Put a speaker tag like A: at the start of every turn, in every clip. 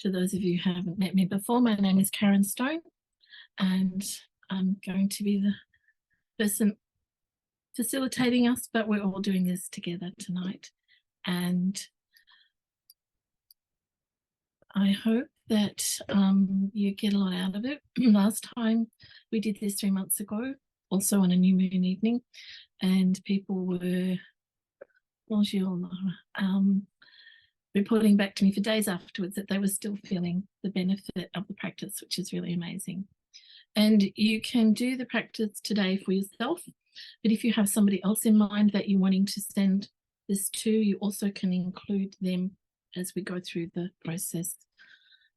A: to those of you who haven't met me before, my name is Karen Stone, and I'm going to be the person facilitating us, but we're all doing this together tonight. And I hope that you get a lot out of it. Last time we did this 3 months ago, also on a new moon evening, and people were reporting back to me for days afterwards that they were still feeling the benefit of the practice, which is really amazing. And you can do the practice today for yourself, but if you have somebody else in mind that you're wanting to send this to, you also can include them as we go through the process.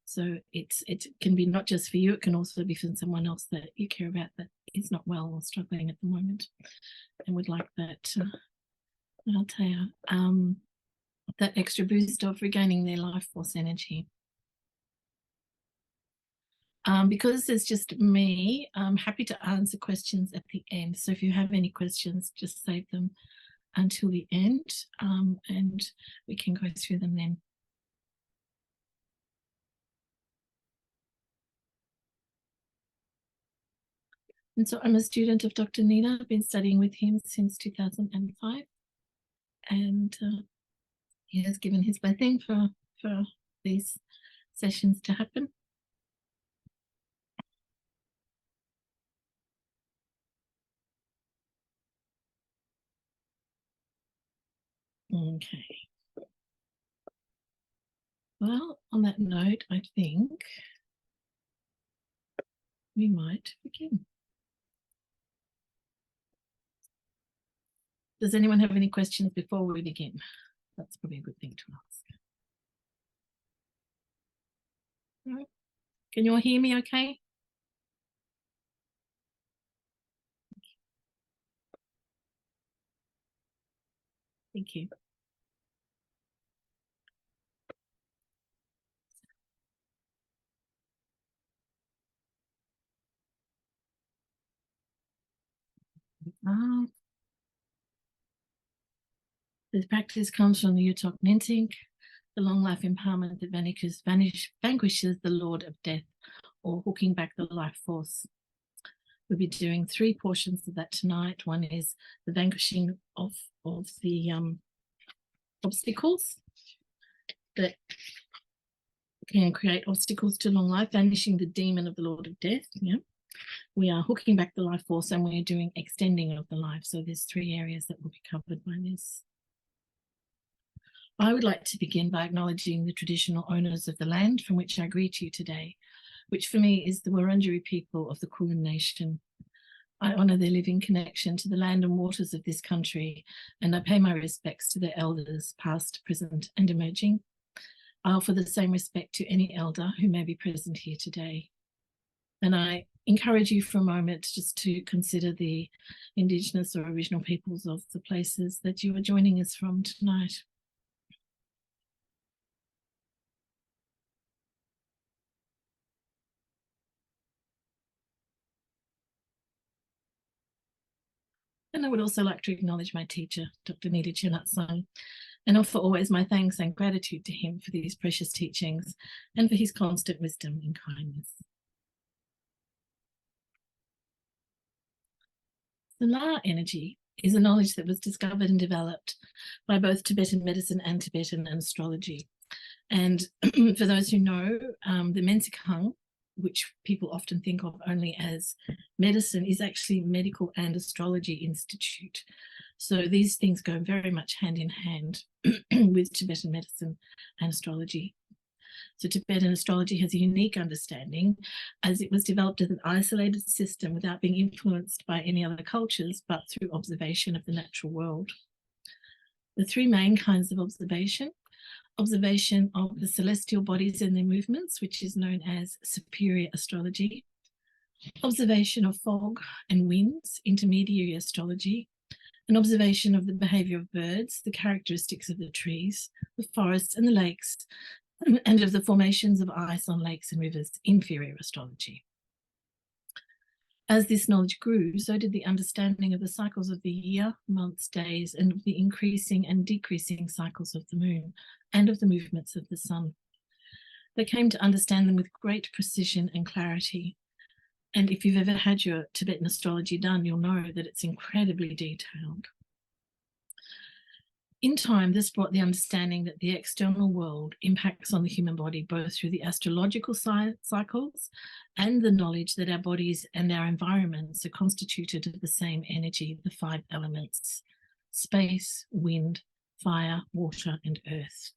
A: So it can be not just for you, it can also be for someone else that you care about that is not well or struggling at the moment and would like that, I'll tell you, that extra boost of regaining their life force energy. Because there's just me, I'm happy to answer questions at the end. So if you have any questions, just save them until the end, and we can go through them then. And so I'm a student of Dr. Nina. I've been studying with him since 2005. And he has given his blessing for these sessions to happen. Okay. Well, on that note, I think we might begin. Does anyone have any questions before we begin? That's probably a good thing to ask. No? Can you all hear me okay? Thank you. This practice comes from the Yuthok Nyingthig, the long life empowerment that vanquishes the Lord of Death, or hooking back the life force. We'll be doing 3 portions of that tonight. One is the vanquishing of the obstacles that can create obstacles to long life, vanishing the demon of the Lord of Death. Yeah. We are hooking back the life force, and we're doing extending of the life. So there's 3 areas that will be covered by this. I would like to begin by acknowledging the traditional owners of the land from which I greet you today, which for me is the Wurundjeri people of the Kulin Nation. I honour their living connection to the land and waters of this country, and I pay my respects to their elders, past, present and emerging. I offer the same respect to any elder who may be present here today. And I encourage you for a moment just to consider the Indigenous or Aboriginal peoples of the places that you are joining us from tonight. And I would also like to acknowledge my teacher, Dr. Nita Chinatsang, and offer always my thanks and gratitude to him for these precious teachings and for his constant wisdom and kindness. The bLa energy is a knowledge that was discovered and developed by both Tibetan medicine and Tibetan astrology. And for those who know, the Ningthik, which people often think of only as medicine, is actually Medical and Astrology Institute. So these things go very much hand in hand with Tibetan medicine and astrology. So Tibetan astrology has a unique understanding, as it was developed as an isolated system without being influenced by any other cultures, but through observation of the natural world. The 3 main kinds of observation of the celestial bodies and their movements, which is known as superior astrology, observation of fog and winds, intermediary astrology, and observation of the behaviour of birds, the characteristics of the trees, the forests and the lakes, and of the formations of ice on lakes and rivers, inferior astrology. As this knowledge grew, so did the understanding of the cycles of the year, months, days, and of the increasing and decreasing cycles of the moon and of the movements of the sun. They came to understand them with great precision and clarity. And if you've ever had your Tibetan astrology done, you'll know that it's incredibly detailed. In time, this brought the understanding that the external world impacts on the human body, both through the astrological cycles and the knowledge that our bodies and our environments are constituted of the same energy, the 5 elements: space, wind, fire, water, and earth.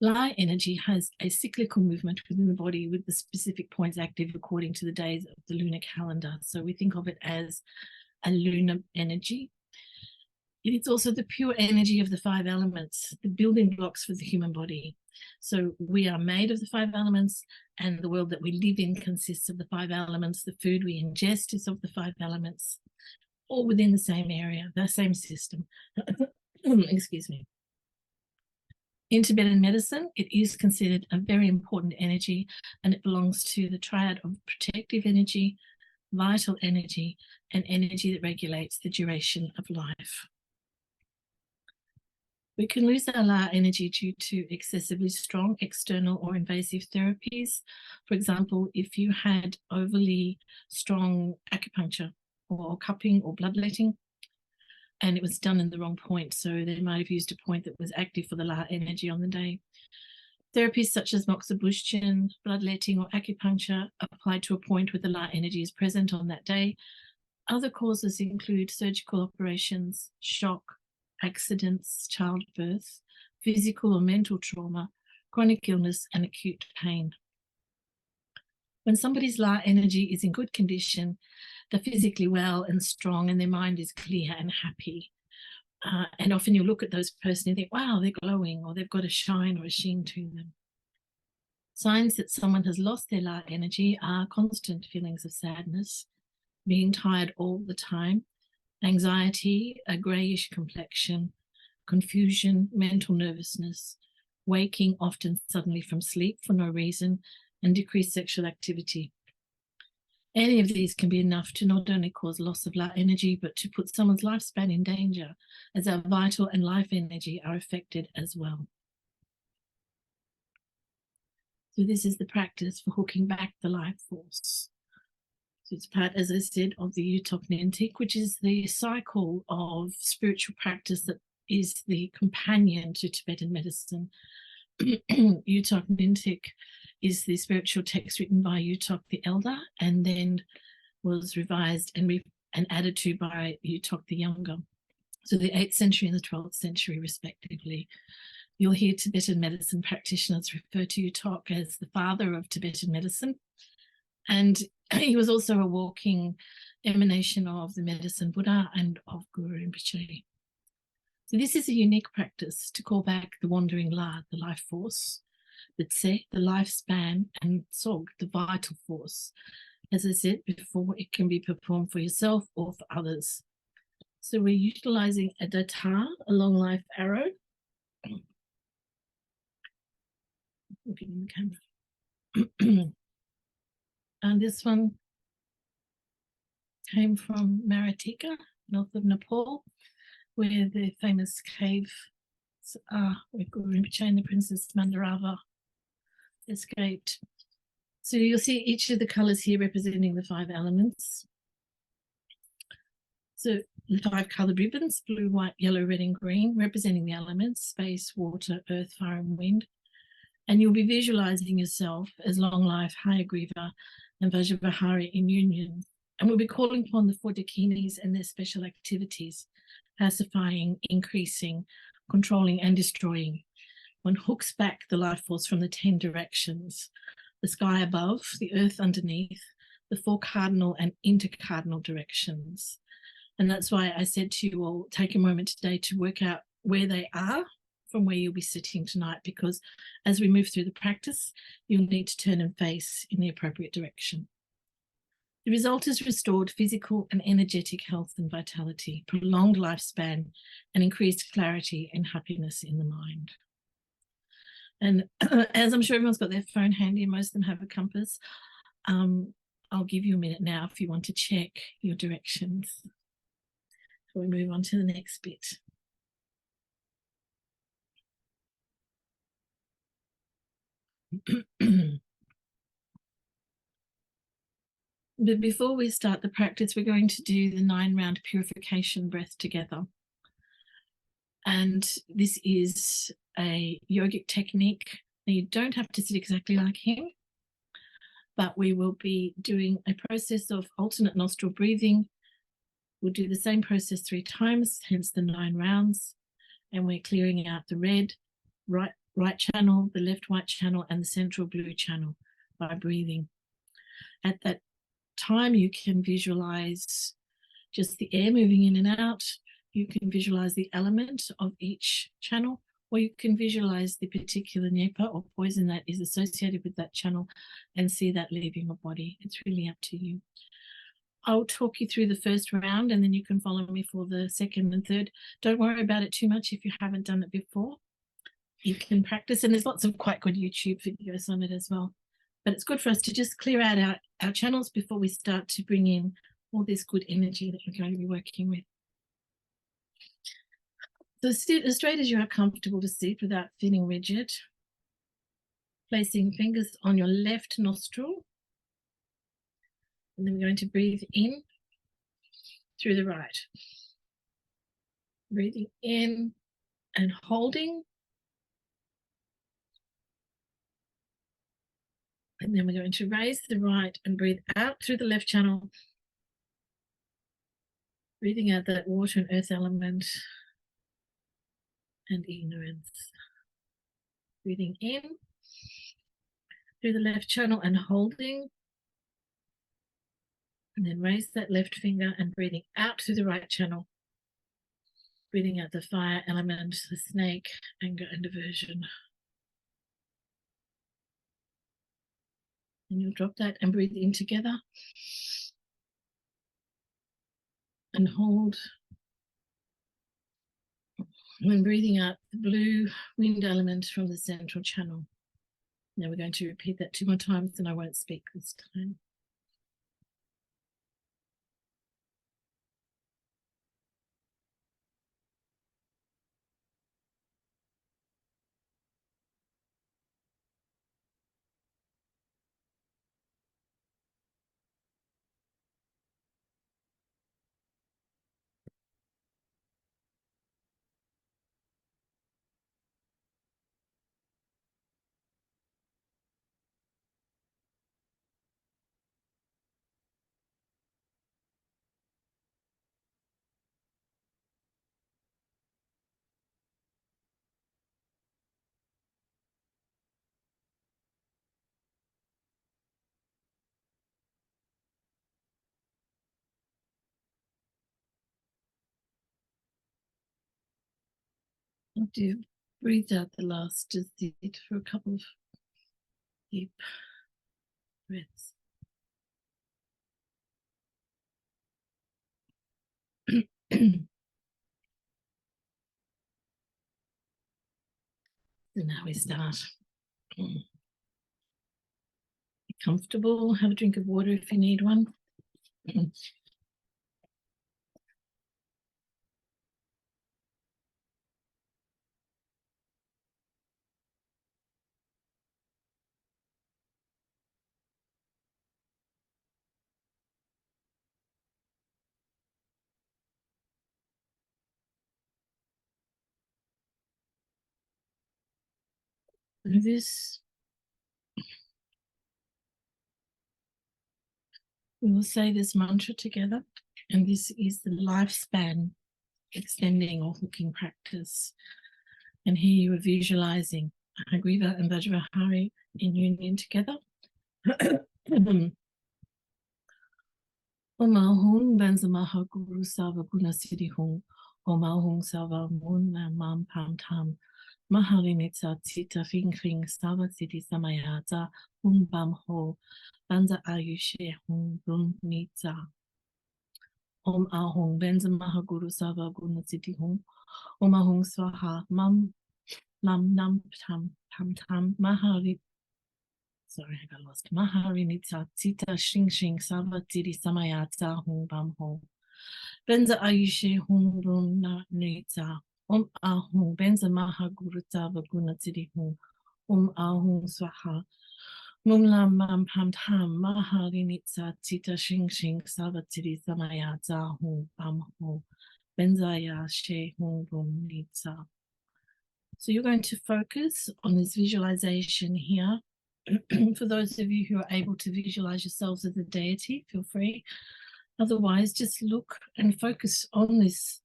A: bLa energy has a cyclical movement within the body with the specific points active according to the days of the lunar calendar. So we think of it as a lunar energy. It's also the pure energy of the 5 elements, the building blocks for the human body. So we are made of the 5 elements, and the world that we live in consists of the 5 elements. The food we ingest is of the 5 elements, all within the same area, the same system. Excuse me. In Tibetan medicine, it is considered a very important energy, and it belongs to the triad of protective energy, vital energy, and energy that regulates the duration of life. We can lose our bLa energy due to excessively strong external or invasive therapies. For example, if you had overly strong acupuncture or cupping or bloodletting, and it was done in the wrong point, so they might have used a point that was active for the bLa energy on the day. Therapies such as moxibustion, bloodletting, or acupuncture applied to a point where the bLa energy is present on that day. Other causes include surgical operations, shock, accidents, childbirth, physical or mental trauma, chronic illness, and acute pain. When somebody's bLa energy is in good condition, they're physically well and strong, and their mind is clear and happy. And often you look at those person and think, wow, they're glowing, or they've got a shine or a sheen to them. Signs that someone has lost their bLa energy are constant feelings of sadness, being tired all the time, anxiety, a greyish complexion, confusion, mental nervousness, waking often suddenly from sleep for no reason, and decreased sexual activity. Any of these can be enough to not only cause loss of bLa energy, but to put someone's lifespan in danger, as our vital and life energy are affected as well. So this is the practice for hooking back the life force. So it's part, as I said, of the Yuthok Ningthik, which is the cycle of spiritual practice that is the companion to Tibetan medicine. Yuthok Ningthik is the spiritual text written by Yuthok the Elder, and then was revised and added to by Yuthok the Younger. So the 8th century and the 12th century, respectively. You'll hear Tibetan medicine practitioners refer to Yuthok as the father of Tibetan medicine. And he was also a walking emanation of the medicine Buddha and of Guru Rinpoche. So this is a unique practice to call back the wandering bLa, the life force, the Tse, the lifespan, and Sog, the vital force. As I said before, it can be performed for yourself or for others. So we're utilizing a datar, a long life arrow. I'm getting the camera. And this one came from Maritika, north of Nepal, where the famous caves are, where Guru Rinpoche and the Princess Mandarava escaped. So you'll see each of the colours here representing the 5 elements. So the 5 coloured ribbons, blue, white, yellow, red and green, representing the elements: space, water, earth, fire and wind. And you'll be visualising yourself as long life, Hayagriva and Vajravahari in union. And we'll be calling upon the 4 dakinis and their special activities: pacifying, increasing, controlling and destroying. One hooks back the life force from the 10 directions: the sky above, the earth underneath, the 4 cardinal and intercardinal directions. And that's why I said to you all, take a moment today to work out where they are from where you'll be sitting tonight, because as we move through the practice, you'll need to turn and face in the appropriate direction. The result is restored physical and energetic health and vitality, prolonged lifespan, and increased clarity and happiness in the mind. And as I'm sure everyone's got their phone handy, most of them have a compass, I'll give you a minute now if you want to check your directions before we move on to the next bit. But before we start the practice, we're going to do the 9-round purification breath together. And this is a yogic technique. You don't have to sit exactly like him, but we will be doing a process of alternate nostril breathing. We'll do the same process 3 times, hence the 9 rounds. And we're clearing out the red, right channel, the left white channel, and the central blue channel by breathing. At that time, you can visualize just the air moving in and out. You can visualize the element of each channel, or you can visualize the particular nyepa or poison that is associated with that channel and see that leaving your body. It's really up to you. I'll talk you through the first round and then you can follow me for the second and third. Don't worry about it too much if you haven't done it before. You can practice, and there's lots of quite good YouTube videos on it as well. But it's good for us to just clear out our channels before we start to bring in all this good energy that we're going to be working with. So sit as straight as you are comfortable to sit without feeling rigid. Placing fingers on your left nostril. And then we're going to breathe in through the right. Breathing in and holding. And then we're going to raise the right and breathe out through the left channel. Breathing out that water and earth element and ignorance. Breathing in through the left channel and holding. And then raise that left finger and breathing out through the right channel. Breathing out the fire element, the snake, anger and aversion. And you'll drop that and breathe in together. And hold. And then breathing out the blue wind element from the central channel. Now we're going to repeat that 2 more times and I won't speak this time. After you've breathed out the last, just sit for a couple of deep breaths. So now we start. Be comfortable, have a drink of water if you need one. This, we will say this mantra together, and this is the lifespan extending or hooking practice. And here you are visualizing Agriva and Vajrahari in union together. Om Ahung Benzamaha Guru Sava Guna Siddhi Hung. Om Ahung Sava Mun Mam Pam Tam. Maharinitsa Tita Fing Fing Sava Siddhi Samayata Hum Bam Ho. Banza Ayushe Hung Brum Nitsa. Om Ahung Benzamaha Guru Sava Guna Siddhi Hung. Om Ahung Swaha Mam Nam Nam Tam Tam Tam Mahari. Sorry, I got lost. Maharinitsa Tita Shing Shing Sava Siddhi Samayata Hung Bam Ho. Benza Ayushe Hung Brum Na Nitsa. Om Ahung Benza Maha Guru Sava Guna Siddhi Hung. Ahum Swaha. Mum Lam Mam Pam Tam Maharinitsa Tita Shing Shing Savatiri Samaya Zahum Bam Ho Benzaya She Hum Bum Nitsa. So you're going to focus on this visualization here. For those of you who are able to visualize yourselves as a deity, feel free. Otherwise, just look and focus on this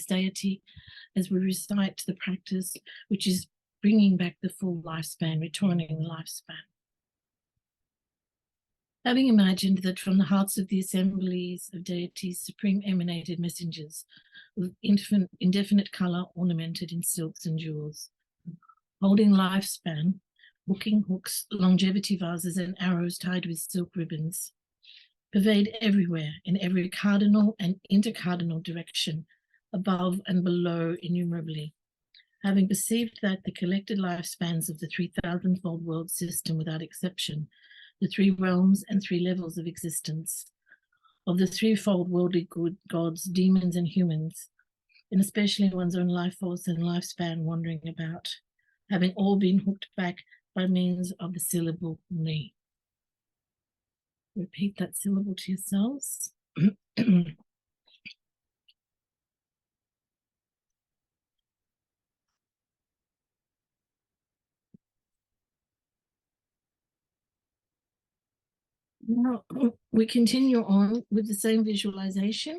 A: deity as we recite the practice, which is bringing back the full lifespan, returning the lifespan. Having imagined that from the hearts of the assemblies of deities, supreme emanated messengers with indefinite color ornamented in silks and jewels, holding lifespan, hooking hooks, longevity vases, and arrows tied with silk ribbons, pervade everywhere in every cardinal and intercardinal direction, above and below innumerably. Having perceived that the collected lifespans of the 3,000-fold world system without exception, the three realms and three levels of existence, of the threefold worldly good gods, demons, and humans, and especially one's own life force and lifespan wandering about, having all been hooked back by means of the syllable me. Repeat that syllable to yourselves. Now we continue on with the same visualization.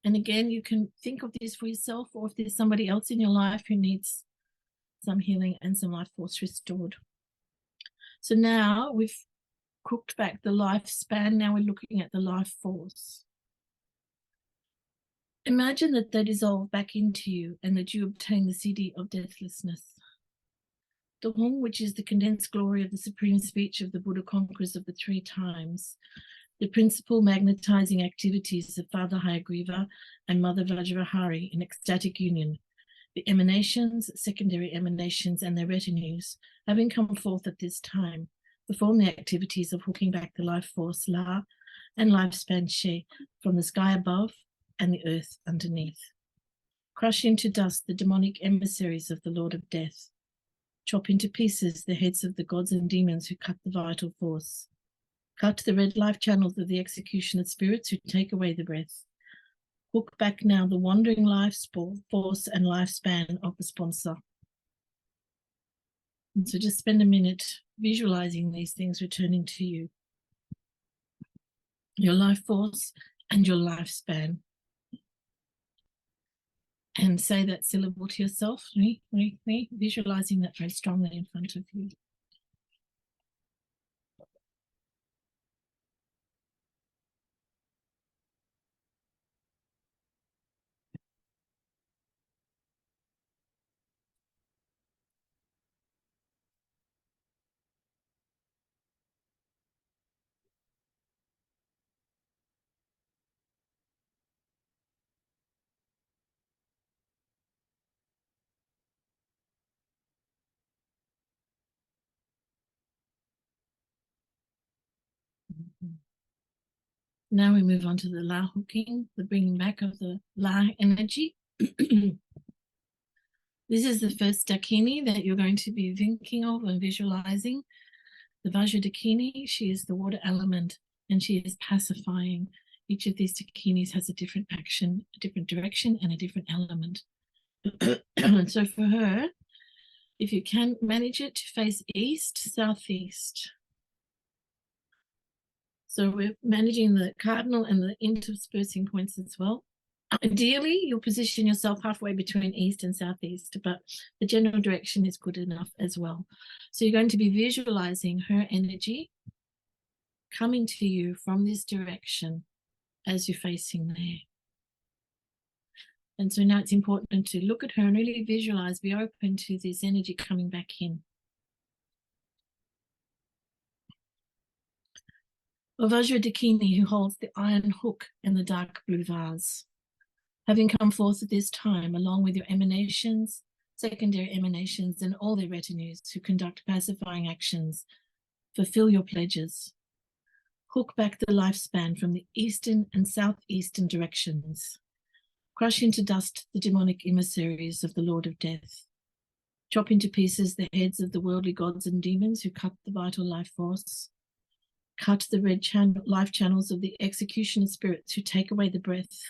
A: And again, you can think of this for yourself, or if there's somebody else in your life who needs some healing and some life force restored. So now we've cooked back the lifespan. Now we're looking at the life force. Imagine that they dissolve back into you and that you obtain the CD of deathlessness. The Hum, which is the condensed glory of the supreme speech of the Buddha conquerors of the three times, the principal magnetizing activities of Father Hayagriva and Mother Vajrahari in ecstatic union, the emanations, secondary emanations, and their retinues, having come forth at this time, perform the activities of hooking back the life force La and lifespan She from the sky above and the earth underneath. Crush into dust the demonic emissaries of the Lord of Death. Chop into pieces the heads of the gods and demons who cut the vital force. Cut the red life channels of the executioner spirits who take away the breath. Hook back now the wandering life force and lifespan of the sponsor. And so just spend a minute visualizing these things returning to you. Your life force and your lifespan. And say that syllable to yourself, visualizing that very strongly in front of you. Now we move on to the La hooking, the bringing back of the La energy. This is the first dakini that you're going to be thinking of and visualizing. The Vajra dakini, she is the water element, and she is pacifying. Each of these dakinis has a different action, a different direction, and a different element. And so for her, if you can manage it to face east, southeast. So we're managing the cardinal and the interspersing points as well. Ideally, you'll position yourself halfway between east and southeast, but the general direction is good enough as well. So you're going to be visualizing her energy coming to you from this direction as you're facing there. And so now it's important to look at her and really visualize, be open to this energy coming back in. Vajra Dakini, who holds the iron hook and the dark blue vase, having come forth at this time, along with your emanations, secondary emanations, and all their retinues who conduct pacifying actions, fulfill your pledges. Hook back the lifespan from the eastern and southeastern directions. Crush into dust the demonic emissaries of the Lord of Death. Chop into pieces the heads of the worldly gods and demons who cut the vital life force. Cut the red life channels of the executioner spirits who take away the breath.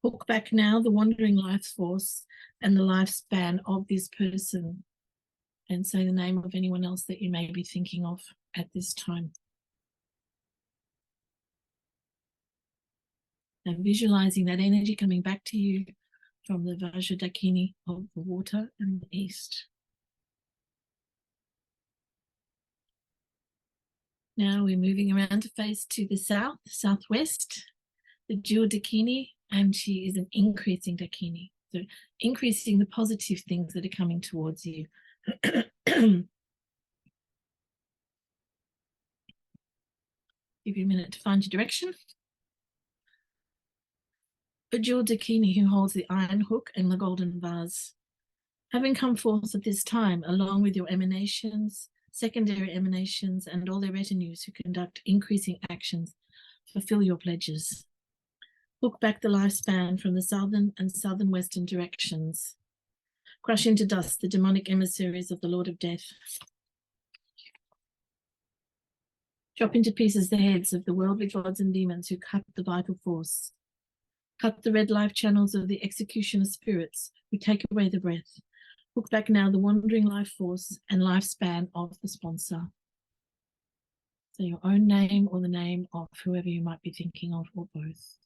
A: Hook back now the wandering life force and the lifespan of this person. And say the name of anyone else that you may be thinking of at this time. And visualizing that energy coming back to you from the Vajradakini of the water and the east. Now we're moving around to face to the south, southwest, the Jewel Dakini, and she is an increasing Dakini. So increasing the positive things that are coming towards you. Give you a minute to find your direction. A Jewel Dakini who holds the iron hook and the golden vase. Having come forth at this time, along with your emanations, secondary emanations, and all their retinues who conduct increasing actions, fulfill your pledges. Hook back the lifespan from the southern and southern western directions. Crush into dust the demonic emissaries of the Lord of Death. Chop into pieces the heads of the worldly gods and demons who cut the vital force. Cut the red life channels of the executioner spirits who take away the breath. Hook back now the wandering life force and lifespan of the sponsor. So your own name or the name of whoever you might be thinking of, or both.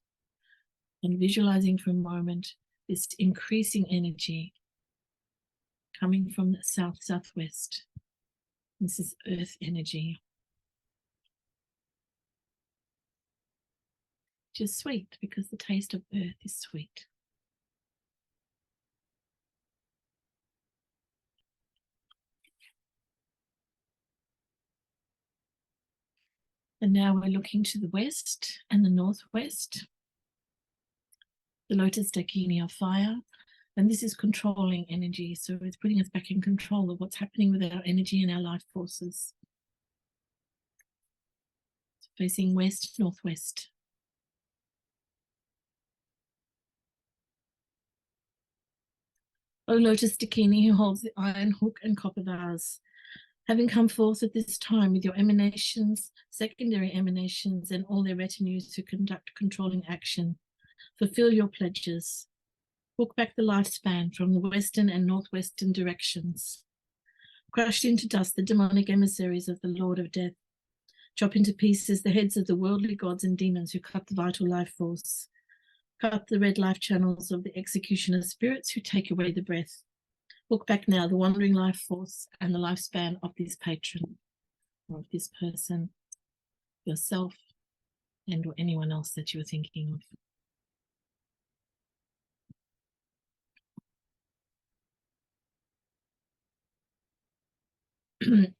A: And visualizing for a moment this increasing energy coming from the south, southwest. This is earth energy. Which is sweet because the taste of earth is sweet. And now we're looking to the west and the northwest. The Lotus Dakini of fire. And this is controlling energy. So it's putting us back in control of what's happening with our energy and our life forces. So facing west, northwest. O Lotus Dakini, who holds the iron hook and copper vase. Having come forth at this time with your emanations, secondary emanations, and all their retinues to conduct controlling action, fulfill your pledges. Hook back the lifespan from the western and northwestern directions. Crushed into dust the demonic emissaries of the Lord of Death. Chop into pieces the heads of the worldly gods and demons who cut the vital life force. Cut the red life channels of the executioner spirits who take away the breath. Look back now the wandering life force and the lifespan of this patron, or of this person, yourself, and or anyone else that you're thinking of.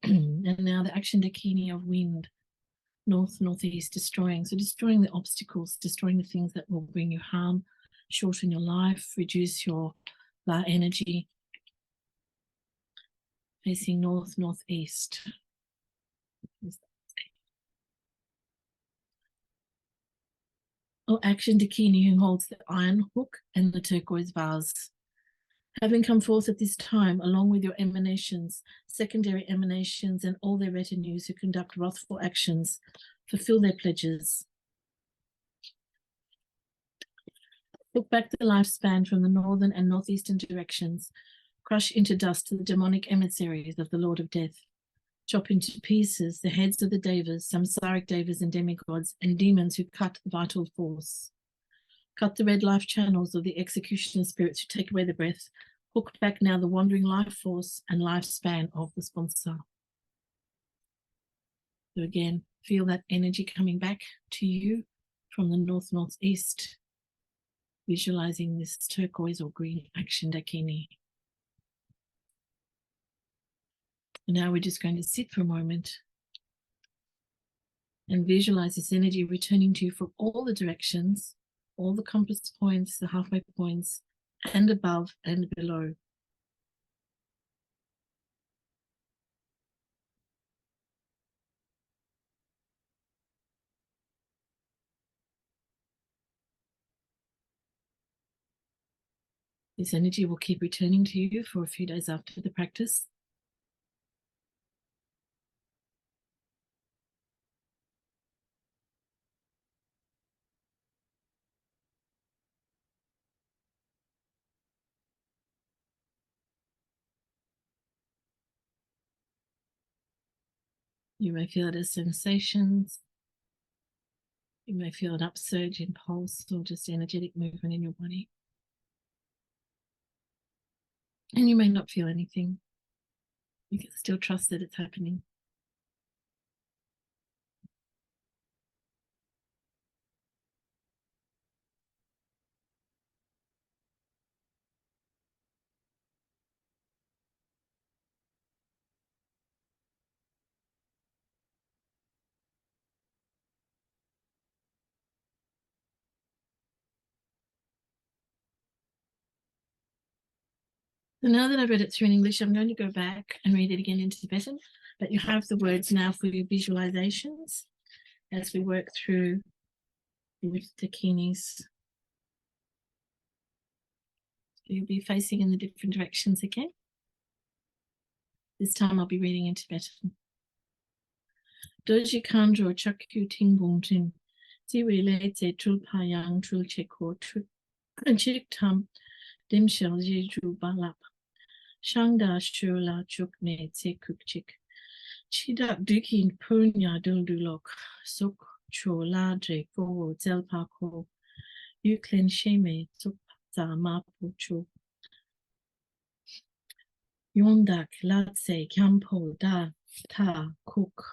A: And now the action Dakini of wind, north, northeast, destroying. So destroying the obstacles, destroying the things that will bring you harm, shorten your life, reduce your bLa energy. Facing north, northeast. Oh, action Dakini, who holds the iron hook and the turquoise vase. Having come forth at this time, along with your emanations, secondary emanations, and all their retinues who conduct wrathful actions, fulfill their pledges. Look back the lifespan from the northern and northeastern directions. Crush into dust the demonic emissaries of the Lord of Death. Chop into pieces the heads of the devas, samsaric devas and demigods, and demons who cut the vital force. Cut the red life channels of the executioner spirits who take away the breath. Hook back now the wandering life force and lifespan of the sponsor. So again, feel that energy coming back to you from the north, northeast, visualizing this turquoise or green action Dakini. And now we're just going to sit for a moment and visualize this energy returning to you from all the directions, all the compass points, the halfway points, and above and below. This energy will keep returning to you for a few days after the practice. You may feel it as sensations. You may feel an upsurge in pulse or just energetic movement in your body. And you may not feel anything. You can still trust that it's happening. So now that I've read it through in English, I'm going to go back and read it again in Tibetan, but you have the words now for your visualizations as we work through with dakinis. So you'll be facing in the different directions again. This time I'll be reading in Tibetan. Doji Kandro Chakyu Tingbongtin, Tiwi Lete Trulpayang Trulcheko Chik Tam Dimshel Jeju Balap. Shangda Shula Chukne Tse Kukchik. Chidak Dukin Punya Duldulok. Sok Cho Ladre Go Zelpako. Yuklin Sheme Tukta Mapucho. Yondak Latse Kampo Da Ta Kuk.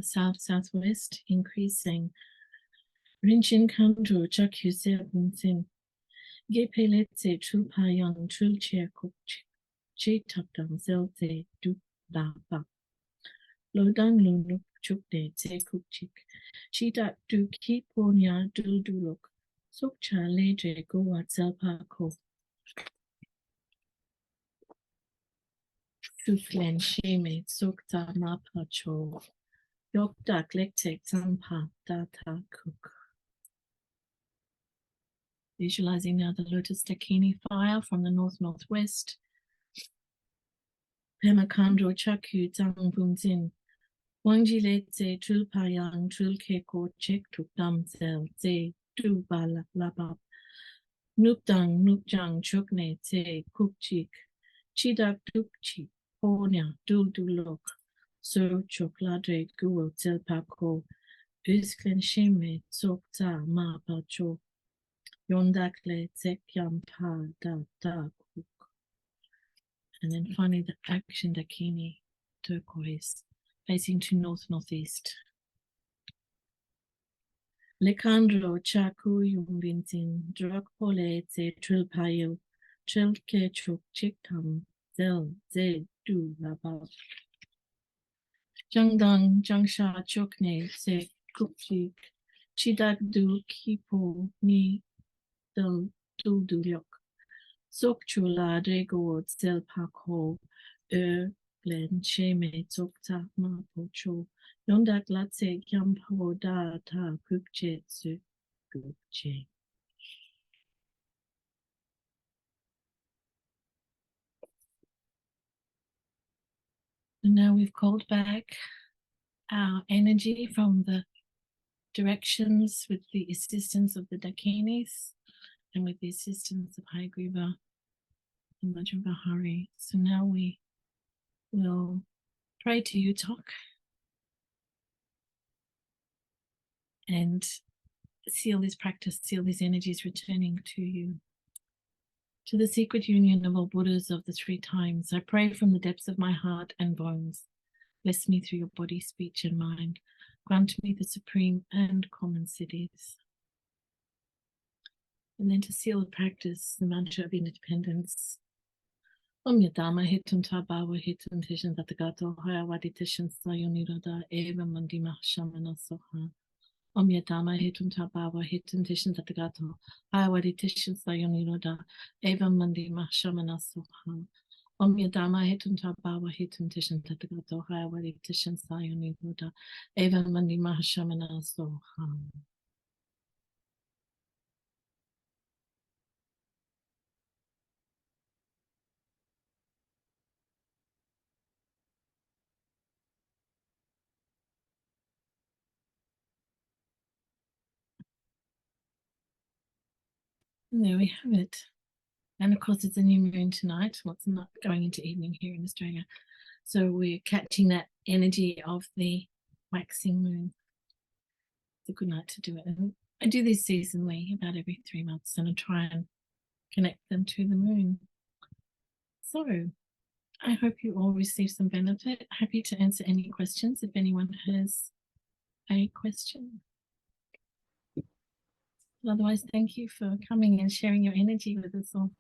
A: South-southwest, increasing. Rinchin Kanto Chakyu Sebunsin. Gepeletse Chulpayang Chulche Kuk Chitapdam Zelte Du Lapa. Lodang Lunuk Chukde Tse Kukchik. Chitak Du Kiponya Duldulok. Sokcha Ledre Goa Zelpako. Tuklen Sheme Sokta Mapacho. Yokdak Lektek Zampa Data Kuk. Visualizing now the lotus dakini fire from the north-northwest. Pemakandro Chakyu Zang Bunzin. Wangji Letse Trulpayang Trulkeko Chek Tukdam Zel Ze Du Bala Labab. Nupdang Nupjang Chukne Tse Kukchik. Chidak Dukchi Ponya Duldulok. So Chokladre Guo Zelpako. Usklen Sheme Tsokta Ma Pacho. Yondakle Tsekyam Pa Da Da Kuk. And then finally the action dakini turquoise facing to north-northeast. Lekandro Chaku Yumbintin Drakpole Tse Trilpayo Trilke Chuk Chiktam Zel Ze Du Labab. Jangdang Jangsha Chokne Tse Kukchik Chidak Du Kipo Ni Del Duldulok. Sokchula Dego Zelpako Glen Sheme Tsokta Mapocho Yondak Latse Kyampo Da Ta Kukche Tsu Kukche. And now we've called back our energy from the directions with the assistance of the dakinis and with the assistance of Haigriva and Vajrabhari. So now we will pray to Yuthok and seal this practice, seal these energies returning to you. To the secret union of all Buddhas of the three times, I pray from the depths of my heart and bones. Bless me through your body, speech, and mind. Grant me the supreme and common cities. And then to seal the practice, the mantra of independence. Om Yadama Hitum Tabawa Hitum Tishan Tatagato Hayawadi Tishan Sayoniroda Eva Mandima Shamana Soha. Om Yadama Hitum Tabawa Hitum Tishan Tatagato Hayawadi Tishan Sayoniroda Eva Mandima Shamana Soha. Om Yadama Hitum Tabawa Hitum Tishan Tatagatoha Wali Tishan Sayoni Buddha Eva Mandi Mahashamana Soham. And there we have it. And of course, it's a new moon tonight. Well, it's not going into evening here in Australia. So we're catching that energy of the waxing moon. It's a good night to do it. And I do this seasonally, about every 3 months, and I try and connect them to the moon. So I hope you all receive some benefit. Happy to answer any questions if anyone has a question. Otherwise, thank you for coming and sharing your energy with us all.